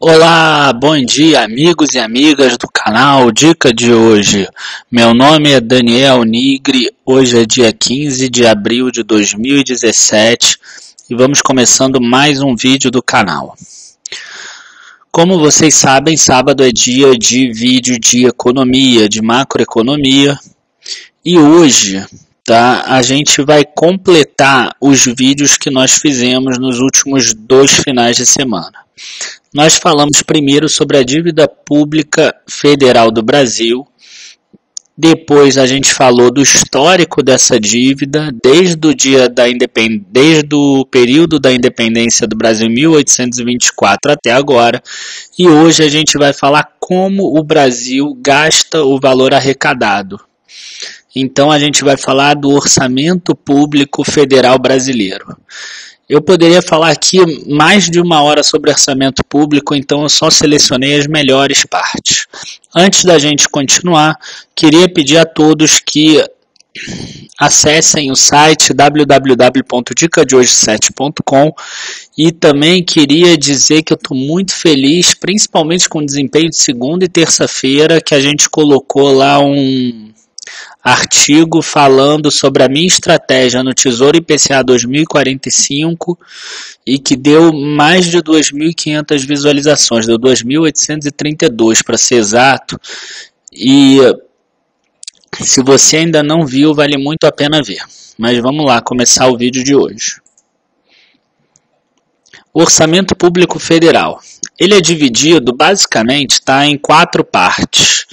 Olá, bom dia amigos e amigas do canal Dica de hoje. Meu nome é Daniel Nigri, hoje é dia 15 de abril de 2017 e vamos começando mais um vídeo do canal. Como vocês sabem, sábado é dia de vídeo de economia, de macroeconomia e hoje a gente vai completar os vídeos que nós fizemos nos últimos 2 finais de semana. Nós falamos primeiro sobre a dívida pública federal do Brasil, depois a gente falou do histórico dessa dívida, desde o período da independência do Brasil, 1824 até agora, e hoje a gente vai falar como o Brasil gasta o valor arrecadado. Então a gente vai falar do orçamento público federal brasileiro. Eu poderia falar aqui mais de 1 hora sobre orçamento público, então eu só selecionei as melhores partes. Antes da gente continuar, queria pedir a todos que acessem o site www.dicadehoje7.com e também queria dizer que eu estou muito feliz, principalmente com o desempenho de segunda e terça-feira, que a gente colocou lá um artigo falando sobre a minha estratégia no Tesouro IPCA 2045 e que deu mais de 2.500 visualizações, deu 2.832 para ser exato, e se você ainda não viu, vale muito a pena ver. Mas vamos lá, começar o vídeo de hoje. O Orçamento Público Federal. Ele é dividido basicamente em 4 partes.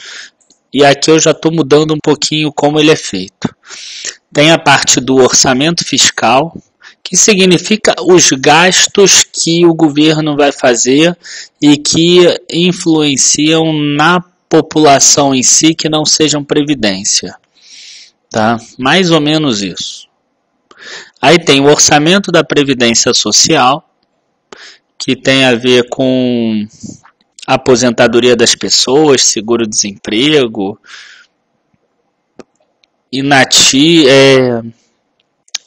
E aqui eu já estou mudando um pouquinho como ele é feito. Tem a parte do orçamento fiscal, que significa os gastos que o governo vai fazer e que influenciam na população em si, que não sejam previdência. Tá? Mais ou menos isso. Aí tem o orçamento da Previdência Social, que tem a ver com aposentadoria das pessoas, seguro-desemprego,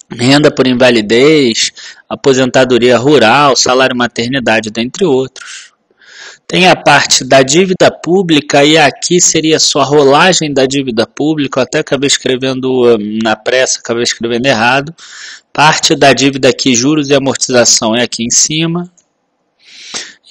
renda por invalidez, aposentadoria rural, salário maternidade, dentre outros. Tem a parte da dívida pública, e aqui seria só a rolagem da dívida pública, eu até acabei escrevendo na pressa, acabei escrevendo errado. Parte da dívida aqui, juros e amortização, é aqui em cima.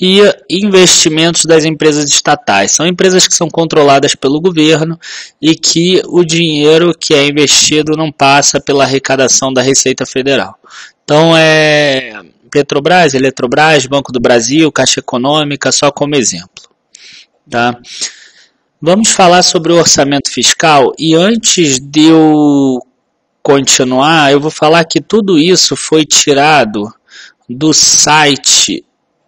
E investimentos das empresas estatais. São empresas que são controladas pelo governo e que o dinheiro que é investido não passa pela arrecadação da Receita Federal. Então é Petrobras, Eletrobras, Banco do Brasil, Caixa Econômica, só como exemplo. Tá? Vamos falar sobre o orçamento fiscal e antes de eu continuar, eu vou falar que tudo isso foi tirado do site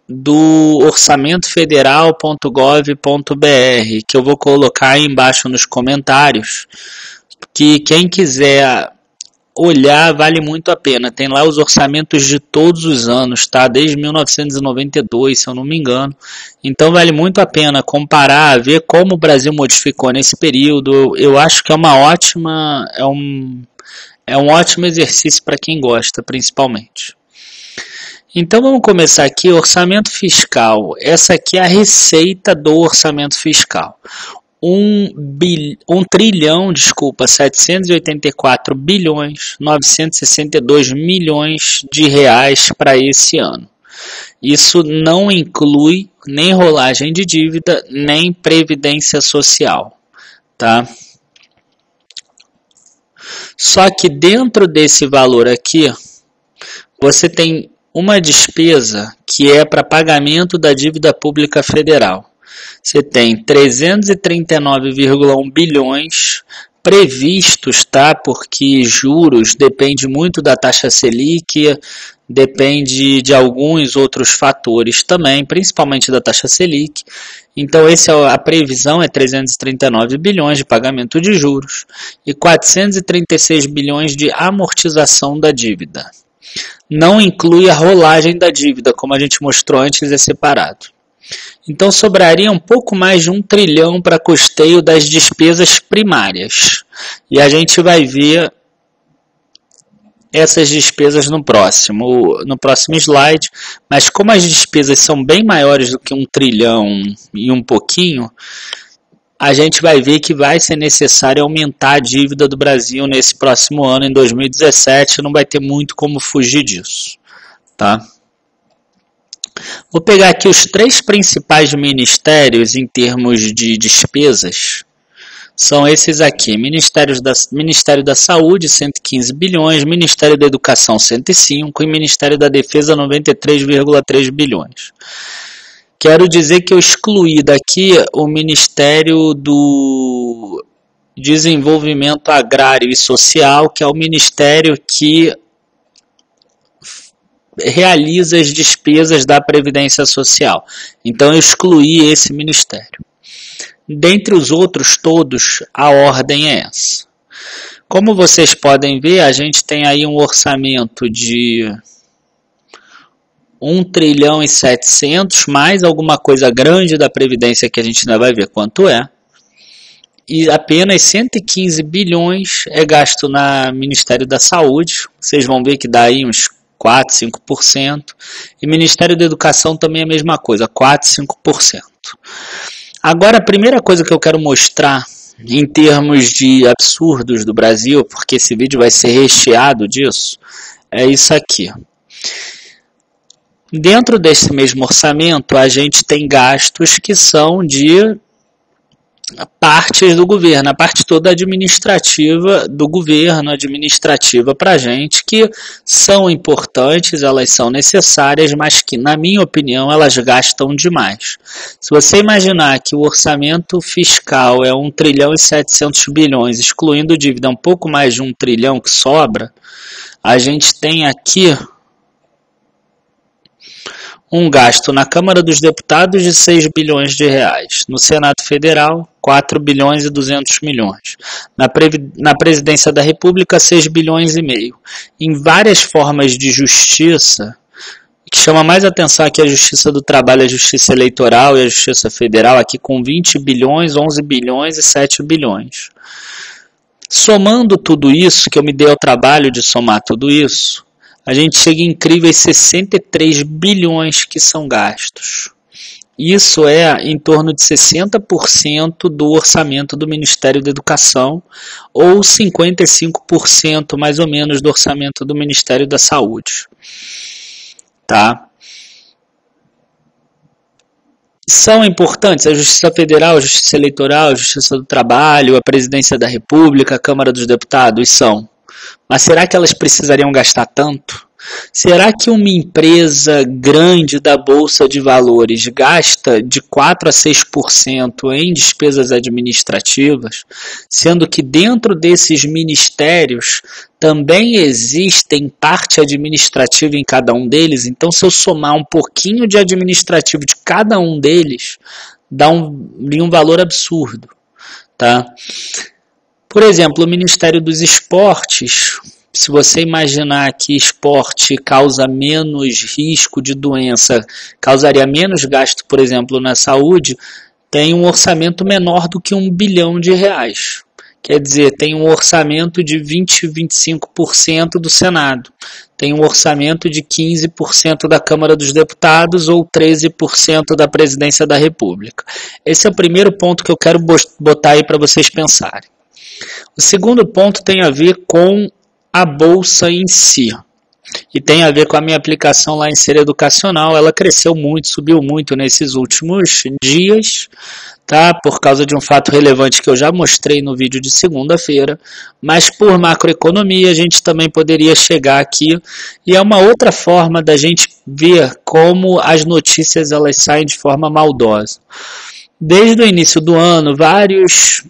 do orçamentofederal.gov.br, que eu vou colocar aí embaixo nos comentários, que quem quiser olhar vale muito a pena. Tem lá os orçamentos de todos os anos, tá? Desde 1992, se eu não me engano. Então vale muito a pena comparar, ver como o Brasil modificou nesse período. Eu acho que é um ótimo exercício para quem gosta, principalmente. Então vamos começar aqui, orçamento fiscal. Essa aqui é a receita do orçamento fiscal. 784 bilhões 962 milhões de reais para esse ano. Isso não inclui nem rolagem de dívida, nem previdência social, tá? Só que dentro desse valor aqui, você tem uma despesa que é para pagamento da dívida pública federal. Você tem 339,1 bilhões previstos, tá? Porque juros depende muito da taxa Selic, depende de alguns outros fatores também, principalmente da taxa Selic. Então a previsão é 339 bilhões de pagamento de juros e 436 bilhões de amortização da dívida. Não inclui a rolagem da dívida, como a gente mostrou antes, é separado. Então sobraria um pouco mais de 1 trilhão para custeio das despesas primárias. E a gente vai ver essas despesas no próximo slide, mas como as despesas são bem maiores do que 1 trilhão e um pouquinho, a gente vai ver que vai ser necessário aumentar a dívida do Brasil nesse próximo ano, em 2017, não vai ter muito como fugir disso, tá? Vou pegar aqui os 3 principais ministérios em termos de despesas, são esses aqui: Ministério da Saúde, 115 bilhões, Ministério da Educação, 105 e Ministério da Defesa, 93,3 bilhões. Quero dizer que eu excluí daqui o Ministério do Desenvolvimento Agrário e Social, que é o ministério que realiza as despesas da Previdência Social. Então eu excluí esse ministério. Dentre os outros todos, a ordem é essa. Como vocês podem ver, a gente tem aí um orçamento de 1 trilhão e 700, mais alguma coisa grande da Previdência que a gente ainda vai ver quanto é. E apenas 115 bilhões é gasto no Ministério da Saúde. Vocês vão ver que dá aí uns 4, 5%. E Ministério da Educação também é a mesma coisa, 4, 5%. Agora, a primeira coisa que eu quero mostrar em termos de absurdos do Brasil, porque esse vídeo vai ser recheado disso, é isso aqui. Dentro desse mesmo orçamento, a gente tem gastos que são de partes do governo, a parte toda administrativa do governo, administrativa para a gente, que são importantes, elas são necessárias, mas que, na minha opinião, elas gastam demais. Se você imaginar que o orçamento fiscal é 1 trilhão e 700 bilhões, excluindo dívida um pouco mais de 1 trilhão que sobra, a gente tem aqui um gasto na Câmara dos Deputados de 6 bilhões de reais, no Senado Federal 4 bilhões e 200 milhões, na Presidência da República 6 bilhões e meio. Em várias formas de justiça, que chama mais atenção aqui a Justiça do Trabalho, a Justiça Eleitoral e a Justiça Federal, aqui com 20 bilhões, 11 bilhões e 7 bilhões. Somando tudo isso, que eu me dei ao trabalho de somar tudo isso, a gente chega em incríveis 63 bilhões que são gastos. Isso é em torno de 60% do orçamento do Ministério da Educação ou 55% mais ou menos do orçamento do Ministério da Saúde. Tá? São importantes a Justiça Federal, a Justiça Eleitoral, a Justiça do Trabalho, a Presidência da República, a Câmara dos Deputados? São. Mas será que elas precisariam gastar tanto? Será que uma empresa grande da Bolsa de Valores gasta de 4 a 6% em despesas administrativas, sendo que dentro desses ministérios também existem parte administrativa em cada um deles? Então, se eu somar um pouquinho de administrativo de cada um deles, dá um valor absurdo, tá? Por exemplo, o Ministério dos Esportes, se você imaginar que esporte causa menos risco de doença, causaria menos gasto, por exemplo, na saúde, tem um orçamento menor do que 1 bilhão de reais. Quer dizer, tem um orçamento de 20, 25% do Senado. Tem um orçamento de 15% da Câmara dos Deputados ou 13% da Presidência da República. Esse é o primeiro ponto que eu quero botar aí para vocês pensarem. O segundo ponto tem a ver com a bolsa em si, e tem a ver com a minha aplicação lá em Ser Educacional. Ela cresceu muito, subiu muito nesses últimos dias, tá? Por causa de um fato relevante que eu já mostrei no vídeo de segunda-feira, mas por macroeconomia a gente também poderia chegar aqui, e é uma outra forma da gente ver como as notícias elas saem de forma maldosa. Desde o início do ano, várias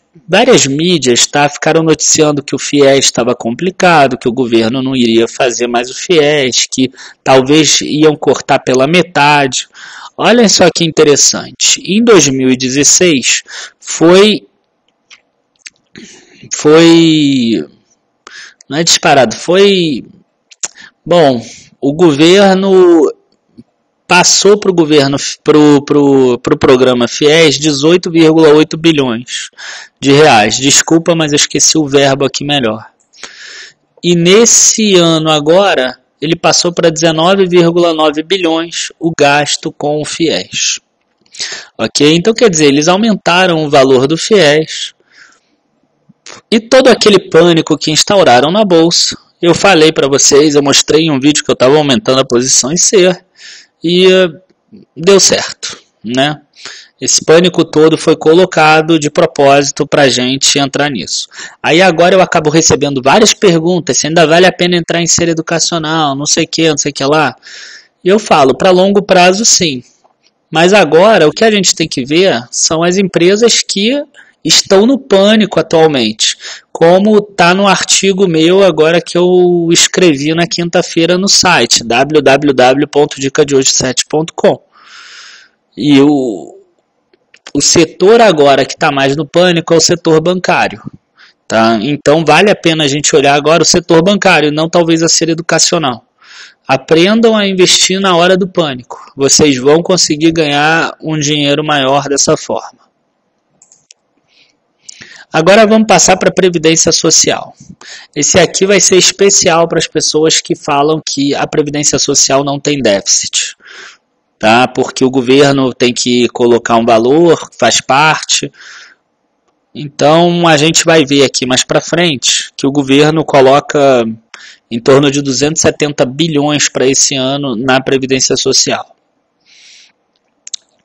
mídias ficaram noticiando que o FIES estava complicado, que o governo não iria fazer mais o FIES, que talvez iam cortar pela metade. Olha só que interessante. Em 2016, não é disparado, bom, o governo passou para o programa FIES 18,8 bilhões de reais. Desculpa, mas eu esqueci o verbo aqui melhor. E nesse ano agora, ele passou para 19,9 bilhões o gasto com o FIES. Ok? Então quer dizer, eles aumentaram o valor do FIES e todo aquele pânico que instauraram na bolsa. Eu falei para vocês, eu mostrei em um vídeo que eu estava aumentando a posição em C e deu certo, né? Esse pânico todo foi colocado de propósito para a gente entrar nisso. Aí agora eu acabo recebendo várias perguntas, se ainda vale a pena entrar em ser educacional, não sei o que lá. E eu falo, para longo prazo sim. Mas agora o que a gente tem que ver são as empresas que estão no pânico atualmente. Como está no artigo meu agora que eu escrevi na quinta-feira no site, www.dicadehoje7.com. E o setor agora que está mais no pânico é o setor bancário. Tá? Então vale a pena a gente olhar agora o setor bancário, não talvez a ser educacional. Aprendam a investir na hora do pânico. Vocês vão conseguir ganhar um dinheiro maior dessa forma. Agora vamos passar para a Previdência Social. Esse aqui vai ser especial para as pessoas que falam que a Previdência Social não tem déficit. Tá? Porque o governo tem que colocar um valor, faz parte. Então a gente vai ver aqui mais para frente que o governo coloca em torno de 270 bilhões para esse ano na Previdência Social.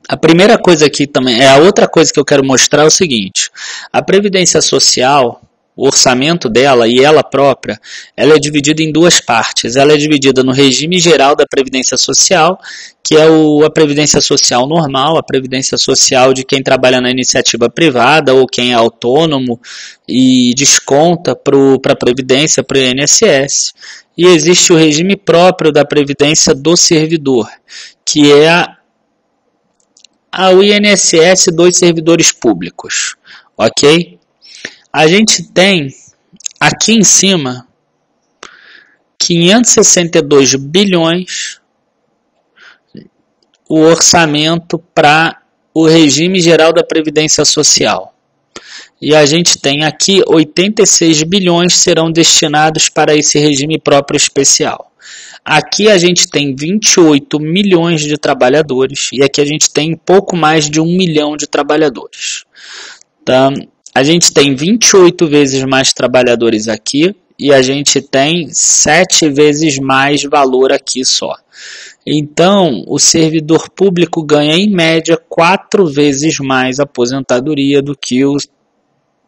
A primeira coisa aqui também, a outra coisa que eu quero mostrar é o seguinte, a Previdência Social, o orçamento dela e ela própria, ela é dividida em duas partes. Ela é dividida no regime geral da Previdência Social, que é a Previdência Social normal, a Previdência Social de quem trabalha na iniciativa privada ou quem é autônomo e desconta para a Previdência, para o INSS. E existe o regime próprio da Previdência do servidor, que é o INSS dos servidores públicos. Ok? A gente tem aqui em cima 562 bilhões o orçamento para o regime geral da Previdência Social. E a gente tem aqui 86 bilhões serão destinados para esse regime próprio especial. Aqui a gente tem 28 milhões de trabalhadores e aqui a gente tem pouco mais de 1 milhão de trabalhadores. Então, a gente tem 28 vezes mais trabalhadores aqui e a gente tem 7 vezes mais valor aqui só. Então, o servidor público ganha em média 4 vezes mais aposentadoria do que o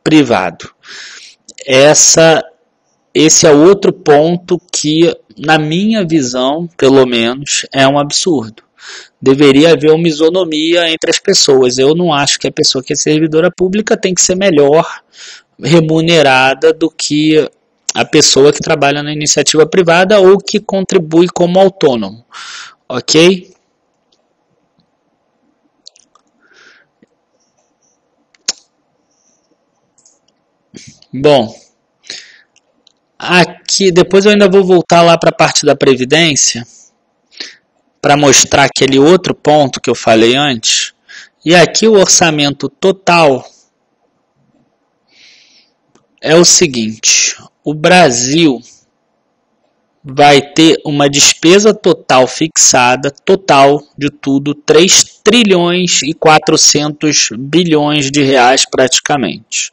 privado. Esse é outro ponto que, na minha visão, pelo menos, é um absurdo. Deveria haver uma isonomia entre as pessoas. Eu não acho que a pessoa que é servidora pública tem que ser melhor remunerada do que a pessoa que trabalha na iniciativa privada ou que contribui como autônomo. Ok? Bom, aqui depois eu ainda vou voltar lá para a parte da Previdência para mostrar aquele outro ponto que eu falei antes. E aqui o orçamento total é o seguinte: o Brasil vai ter uma despesa total fixada, total de tudo, 3 trilhões e 400 bilhões de reais praticamente.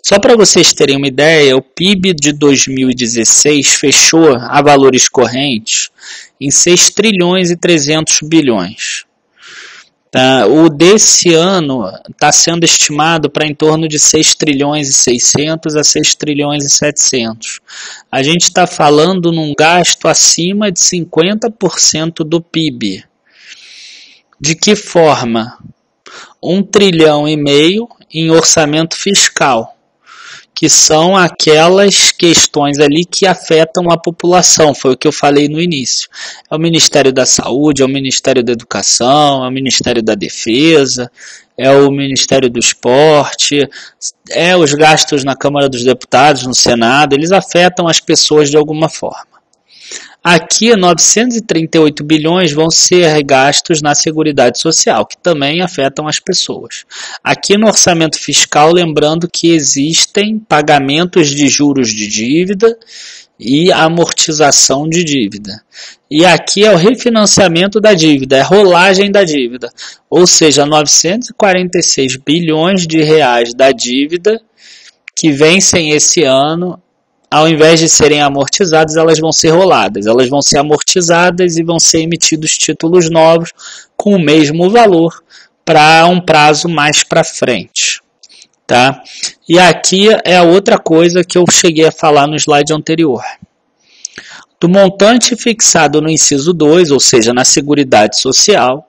Só para vocês terem uma ideia, o PIB de 2016 fechou a valores correntes em 6 trilhões e 300 bilhões. O desse ano está sendo estimado para em torno de 6 trilhões e 600 a 6 trilhões e 700. A gente está falando num gasto acima de 50% do PIB. De que forma? 1,5 trilhão em orçamento fiscal, que são aquelas questões ali que afetam a população, foi o que eu falei no início. É o Ministério da Saúde, é o Ministério da Educação, é o Ministério da Defesa, é o Ministério do Esporte, é os gastos na Câmara dos Deputados, no Senado, eles afetam as pessoas de alguma forma. Aqui, 938 bilhões vão ser gastos na Seguridade Social, que também afetam as pessoas. Aqui no orçamento fiscal, lembrando que existem pagamentos de juros de dívida e amortização de dívida. E aqui é o refinanciamento da dívida, é rolagem da dívida. Ou seja, 946 bilhões de reais da dívida que vencem esse ano, ao invés de serem amortizadas, elas vão ser roladas. Elas vão ser amortizadas e vão ser emitidos títulos novos com o mesmo valor para um prazo mais para frente. Tá? E aqui é a outra coisa que eu cheguei a falar no slide anterior. Do montante fixado no inciso 2, ou seja, na Seguridade Social,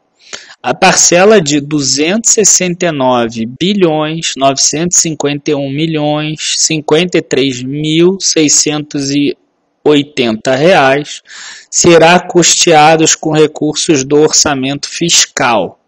a parcela de 269 bilhões 951 milhões 53.680 reais será custeados com recursos do orçamento fiscal.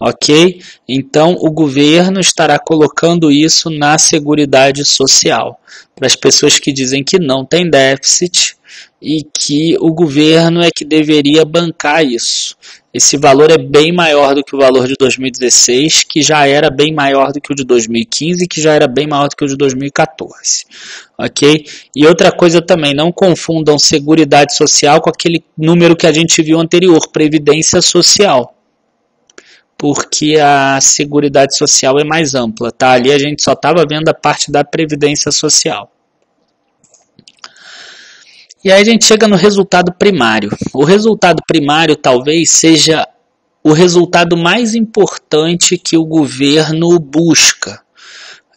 Ok? Então, o governo estará colocando isso na Seguridade Social. Para as pessoas que dizem que não tem déficit e que o governo é que deveria bancar isso. Esse valor é bem maior do que o valor de 2016, que já era bem maior do que o de 2015, que já era bem maior do que o de 2014. Ok? E outra coisa também, não confundam Seguridade Social com aquele número que a gente viu anterior, Previdência Social. Porque a Seguridade Social é mais ampla, tá? Ali a gente só estava vendo a parte da Previdência Social. E aí a gente chega no resultado primário. O resultado primário talvez seja o resultado mais importante que o governo busca.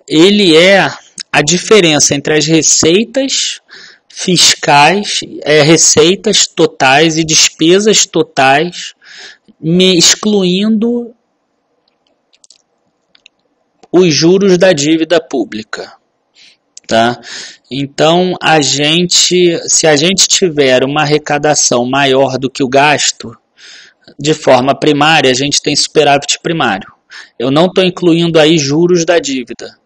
Ele é a diferença entre as receitas fiscais, receitas totais e despesas totais, me excluindo os juros da dívida pública, tá? Então, se a gente tiver uma arrecadação maior do que o gasto, de forma primária, a gente tem superávit primário. Eu não estou incluindo aí juros da dívida.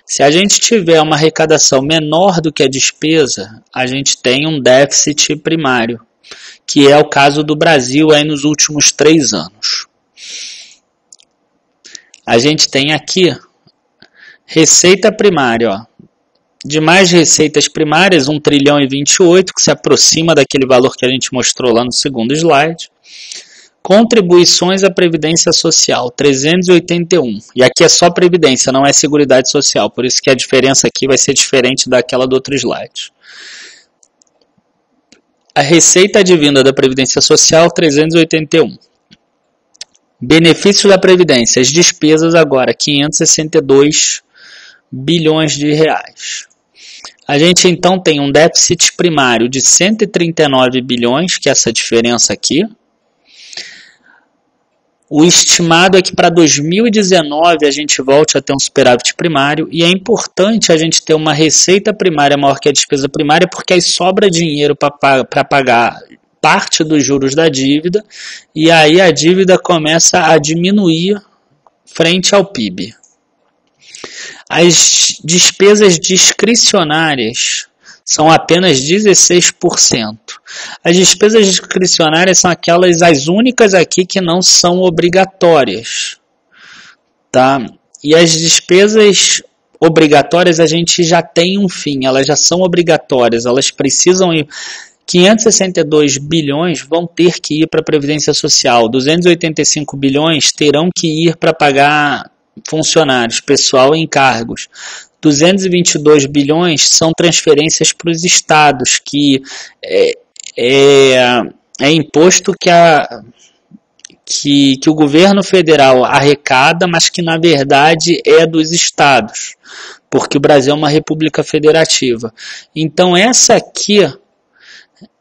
Se a gente tiver uma arrecadação menor do que a despesa, a gente tem um déficit primário, que é o caso do Brasil aí nos últimos 3 anos. A gente tem aqui receita primária, ó. De mais receitas primárias, 1 trilhão e 28, que se aproxima daquele valor que a gente mostrou lá no segundo slide. Contribuições à Previdência Social, 381. E aqui é só Previdência, não é Seguridade Social, por isso que a diferença aqui vai ser diferente daquela do outro slide. A receita advinda da Previdência Social, 381. Benefícios da Previdência, as despesas agora, 562 bilhões de reais. A gente então tem um déficit primário de 139 bilhões, que é essa diferença aqui. O estimado é que para 2019 a gente volte a ter um superávit primário, e é importante a gente ter uma receita primária maior que a despesa primária, porque aí sobra dinheiro para pagar parte dos juros da dívida, e aí a dívida começa a diminuir frente ao PIB. As despesas discricionárias são apenas 16%. As despesas discricionárias são as únicas aqui que não são obrigatórias, tá? E as despesas obrigatórias a gente já tem um fim, elas já são obrigatórias, elas precisam ir. 562 bilhões vão ter que ir para a Previdência Social, 285 bilhões terão que ir para pagar funcionários, pessoal e encargos. 222 bilhões são transferências para os estados, que é imposto que o governo federal arrecada, mas que na verdade é dos estados, porque o Brasil é uma república federativa. Então essa aqui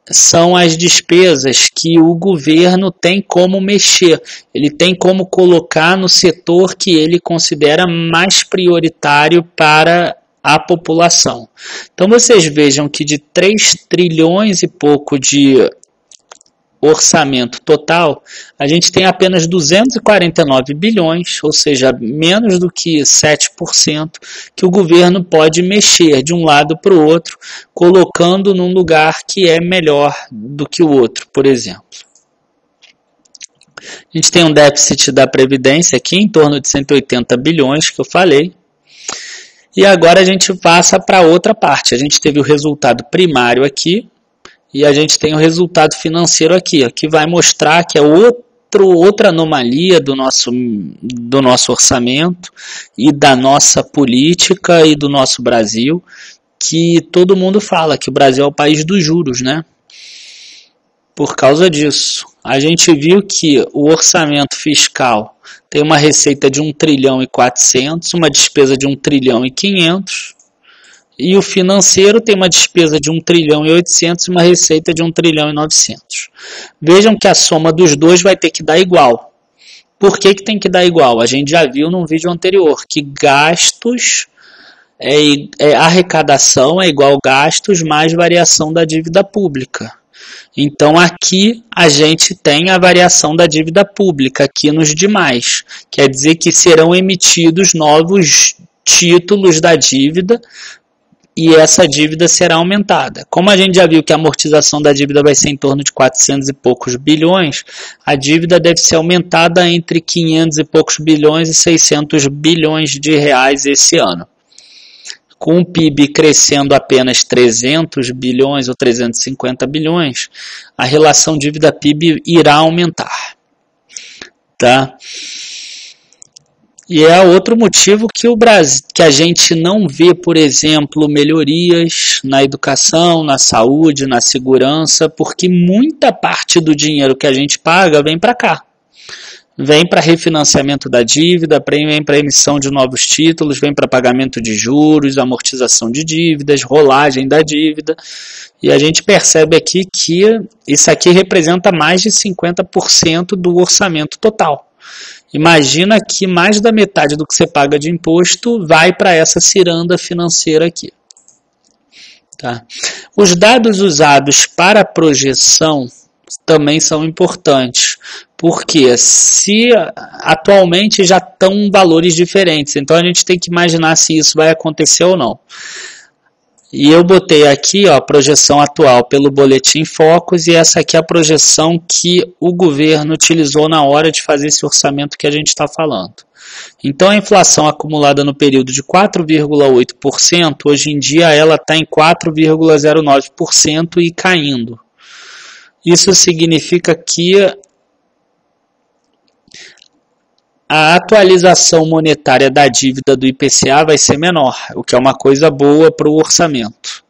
são as despesas que o governo tem como mexer, ele tem como colocar no setor que ele considera mais prioritário para a população. Então vocês vejam que de 3 trilhões e pouco de orçamento total, a gente tem apenas 249 bilhões, ou seja, menos do que 7%, que o governo pode mexer de um lado para o outro, colocando num lugar que é melhor do que o outro, por exemplo. A gente tem um déficit da Previdência aqui em torno de 180 bilhões, que eu falei. E agora a gente passa para outra parte. A gente teve o resultado primário aqui e a gente tem o resultado financeiro aqui, ó, que vai mostrar que é outra anomalia do nosso orçamento e da nossa política e do nosso Brasil, que todo mundo fala que o Brasil é o país dos juros, né? Por causa disso, a gente viu que o orçamento fiscal tem uma receita de 1 trilhão e 400, uma despesa de 1 trilhão e 500, e o financeiro tem uma despesa de 1 trilhão e 800 e uma receita de 1 trilhão e 900. Vejam que a soma dos dois vai ter que dar igual. Por que tem que dar igual? A gente já viu num vídeo anterior que gastos, arrecadação é igual gastos mais variação da dívida pública. Então aqui a gente tem a variação da dívida pública aqui nos demais. Quer dizer que serão emitidos novos títulos da dívida e essa dívida será aumentada. Como a gente já viu que a amortização da dívida vai ser em torno de 400 e poucos bilhões, a dívida deve ser aumentada entre 500 e poucos bilhões e 600 bilhões de reais esse ano. Com o PIB crescendo apenas 300 bilhões ou 350 bilhões, a relação dívida-PIB irá aumentar. Tá? E é outro motivo que que a gente não vê, por exemplo, melhorias na educação, na saúde, na segurança, porque muita parte do dinheiro que a gente paga vem para cá. Vem para refinanciamento da dívida, vem para emissão de novos títulos, vem para pagamento de juros, amortização de dívidas, rolagem da dívida. E a gente percebe aqui que isso aqui representa mais de 50% do orçamento total. Imagina que mais da metade do que você paga de imposto vai para essa ciranda financeira aqui. Tá? Os dados usados para a projeção também são importantes, porque se atualmente já estão valores diferentes, então a gente tem que imaginar se isso vai acontecer ou não. E eu botei aqui a projeção atual pelo Boletim Focus, e essa aqui é a projeção que o governo utilizou na hora de fazer esse orçamento que a gente está falando. Então a inflação acumulada no período de 4,8%, hoje em dia ela está em 4,09% e caindo. Isso significa que a atualização monetária da dívida do IPCA vai ser menor, o que é uma coisa boa para o orçamento.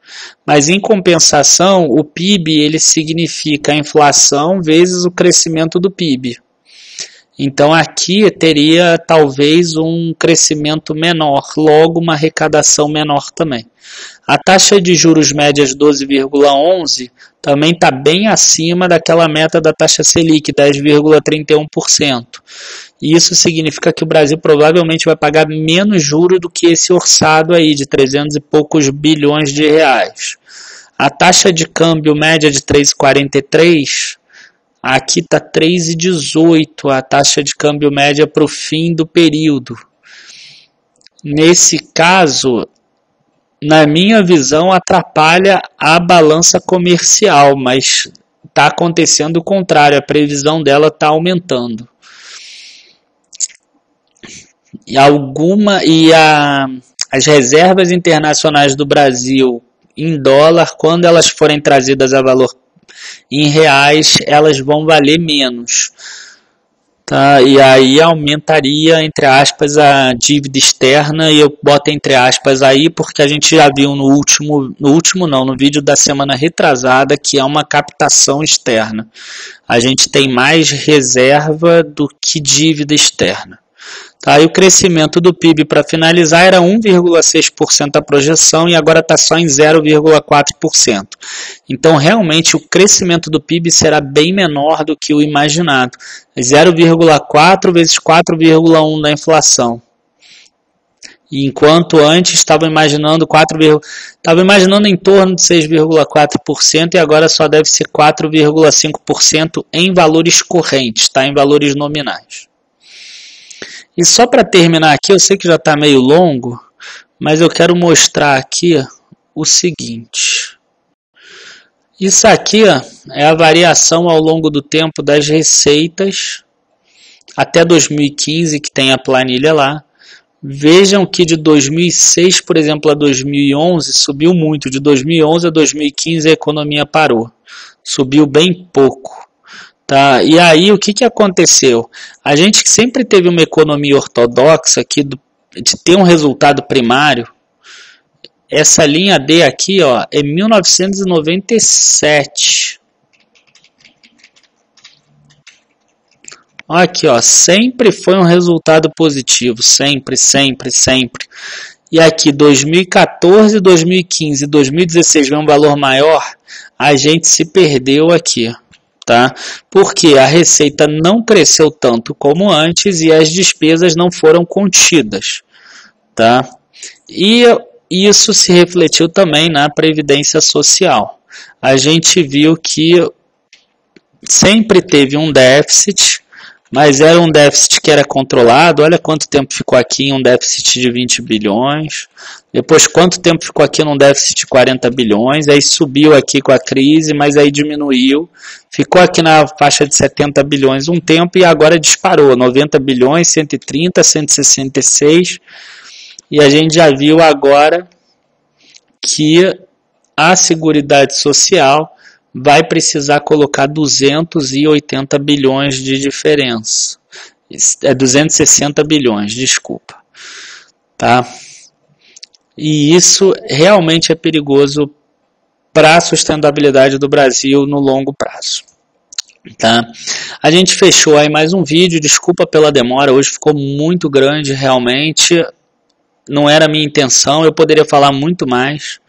Mas, em compensação, o PIB ele significa a inflação vezes o crescimento do PIB. Então, aqui teria talvez um crescimento menor, logo uma arrecadação menor também. A taxa de juros médias 12,11 também está bem acima daquela meta da taxa Selic, 10,31%. E isso significa que o Brasil provavelmente vai pagar menos juros do que esse orçado aí de 300 e poucos bilhões de reais. A taxa de câmbio média de 3,43, aqui está 3,18, a taxa de câmbio média para o fim do período. Nesse caso, na minha visão, atrapalha a balança comercial, mas está acontecendo o contrário, a previsão dela está aumentando. As reservas internacionais do Brasil em dólar, quando elas forem trazidas a valor em reais, elas vão valer menos. Tá? E aí aumentaria, entre aspas, a dívida externa, e eu boto entre aspas aí porque a gente já viu no vídeo da semana retrasada, que é uma captação externa. A gente tem mais reserva do que dívida externa. Tá? E o crescimento do PIB, para finalizar, era 1,6% a projeção e agora está só em 0,4%. Então, realmente, o crescimento do PIB será bem menor do que o imaginado. 0,4 vezes 4,1 da inflação. E enquanto antes estava imaginando em torno de 6,4% e agora só deve ser 4,5% em valores correntes, tá? Em valores nominais. E só para terminar aqui, eu sei que já está meio longo, mas eu quero mostrar aqui o seguinte. Isso aqui é a variação ao longo do tempo das receitas até 2015, que tem a planilha lá, Vejam que de 2006, por exemplo, a 2011 subiu muito. De 2011 a 2015 a economia parou. Subiu bem pouco. Tá? E aí o que aconteceu? A gente sempre teve uma economia ortodoxa aqui de ter um resultado primário. Essa linha D aqui, ó, é 1997. Aqui, ó, sempre foi um resultado positivo, sempre, sempre, sempre. E aqui 2014, 2015, 2016 veio um valor maior, a gente se perdeu aqui, tá? Porque a receita não cresceu tanto como antes e as despesas não foram contidas, tá? E isso se refletiu também na previdência social. A gente viu que sempre teve um déficit, mas era um déficit que era controlado. Olha quanto tempo ficou aqui em um déficit de 20 bilhões. Depois quanto tempo ficou aqui num déficit de 40 bilhões. Aí subiu aqui com a crise, mas aí diminuiu. Ficou aqui na faixa de 70 bilhões um tempo e agora disparou. 90 bilhões, 130, 166. E a gente já viu agora que a Seguridade Social vai precisar colocar 280 bilhões de diferença. 260 bilhões, desculpa. Tá? E isso realmente é perigoso para a sustentabilidade do Brasil no longo prazo. Tá? A gente fechou aí mais um vídeo, desculpa pela demora, hoje ficou muito grande realmente. Não era a minha intenção, eu poderia falar muito mais.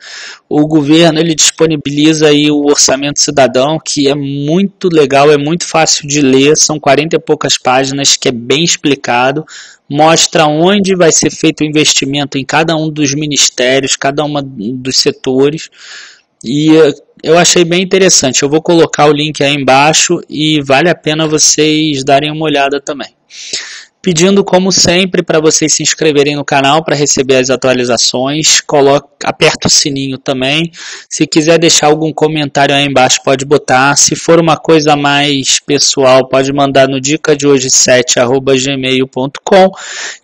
O governo ele disponibiliza aí o Orçamento Cidadão, que é muito legal, é muito fácil de ler, são 40 e poucas páginas, que é bem explicado, mostra onde vai ser feito o investimento em cada um dos ministérios, cada um dos setores, e eu achei bem interessante. Eu vou colocar o link aí embaixo e vale a pena vocês darem uma olhada também. Pedindo, como sempre, para vocês se inscreverem no canal para receber as atualizações. Aperta o sininho também. Se quiser deixar algum comentário aí embaixo, pode botar. Se for uma coisa mais pessoal, pode mandar no dicadehoje7@gmail.com.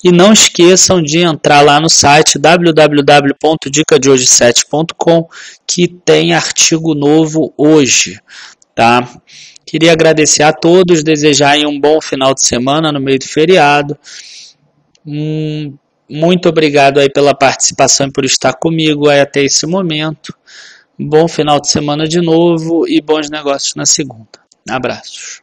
E não esqueçam de entrar lá no site www.dicadehoje7.com, que tem artigo novo hoje, tá? Queria agradecer a todos, desejar um bom final de semana no meio do feriado. Muito obrigado aí pela participação e por estar comigo aí até esse momento. Bom final de semana de novo e bons negócios na segunda. Abraços.